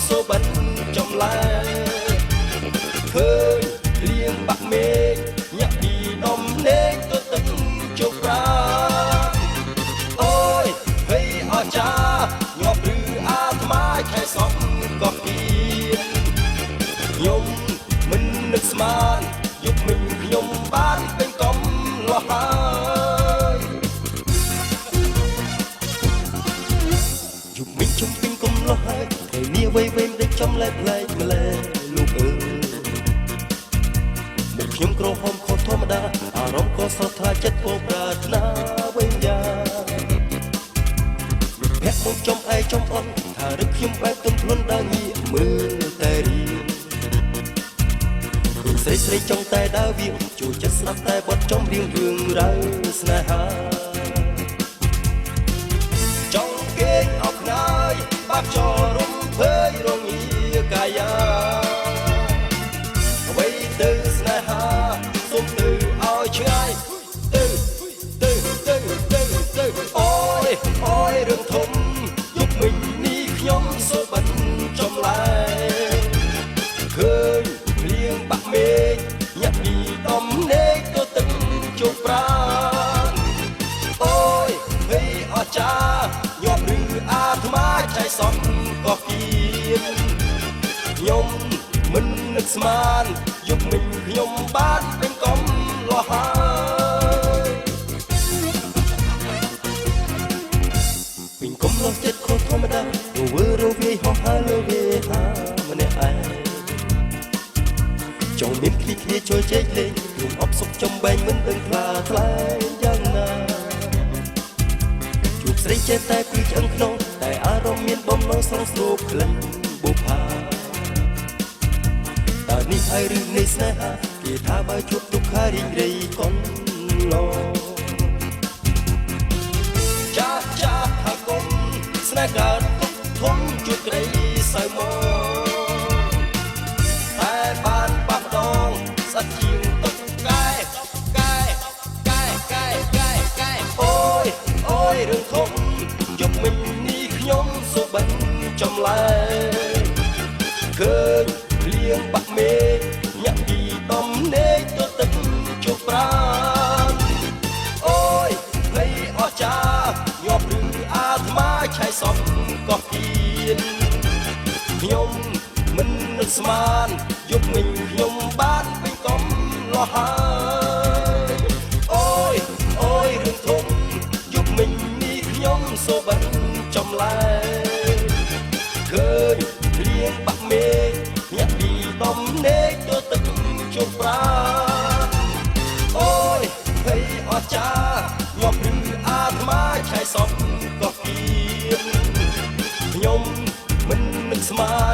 សូបិនចំលែឃើញលៀងបាក់មេឃញាក់ពីនំលេងទៅទឹកជោគប្រាអូយហេអស្ចារ្យញាប់ឬអាត្មាខែសក់ក៏គៀនខ្ញុំមិននឹកស្មានយុគមិញខ្ញុំបានពេញកំលោះហើយយុគមិញខ្ញុំពេញកំលោះហើយថ្ងៃនេះវ័យវែងដឹកចំលែកលែកម្លែលោកអើយមុខខ្ញុំក្រហមខុសធម្មតាអារម្មណ៍ក៏ស្រស់ថ្លាចិត្តពោប្រាថ្នាវិញយ៉ាងភ័ក្រមកចំឯចំអន់ថារឹកខ្ញុំបែបទំខ្លួនដើរងាកមើលតែរៀងស្រីស្រីចង់តែដើរវាងជួយចិត្តស្ដាប់តែបទចំរៀងរឿងរ៉ាវស្នេហាចង់គេងអោបខ្នើយបាក់ចោលរំភើយរងាកាយាអ្វីទៅស្នេហាសុំទៅឲ្យឆ្ងាយទៅអូយរឿងធំយុគមិញនេះខ្ញុំសូបិនចំលែឃើញលៀងបាក់មេឃញាក់ពីដំណេកទៅទឹកជោគប្រាអូយហេអស្ចារ្យញាប់ឬអាត្មាចៃសំក៏គៀនខ្ញុំមិននឹកស្មានយុគមិញខ្ញុំបានពេញកំលោះហើយពេញកំលោះចិត្តខុសធម្មតារវើរវាយហោះហើរលើវាហាម្នាក់ឯងចង់មានគ្នាជួយជែកលេងរួមអបសុខចំបែងមិនដឹងថ្លាថ្លែងយ៉ាងណាជួបស្រីចេះតែពីឆ្អឹងខ្នងតែអារម្មណ៍មានបំណងស្រស់ស្រូបក្លិនបុប្ផាតើនេះហើយឬនៃស្នេហាគេថាបើជួបទុក្ខរីងរៃកុនឡចាថាគុំស្នេហ៍កើតទុកធំជួបក្តីសៅមកតែបានបាក់ដងស្អិតជាងទុកកែអូយរឿងធំយុគមិញនេះខ្ញុំសូបិនចំលែឃើញលៀងបាក់មេឃញាក់ពីដំណេកទៅទឹកជោគប្រាអូយហេអស្ចារ្យញាប់ឬអាត្មាឆៃសក់ក៏គៀនខ្ញុំមិននឹកស្មានយុគមិញខ្ញុំបានពេញកំលោះហើយអូយរឿងធំយុគមិញនេះខ្ញុំសូបិនចំលែឃើញលៀងបាក់មេឃញាក់ពីដំណេកទៅទឹកជោគប្រាអូយហេអស្ចារ្យញាប់ឬអាត្មាឆៃសក់ក៏គៀនខ្ញុំមិននឹកស្មាន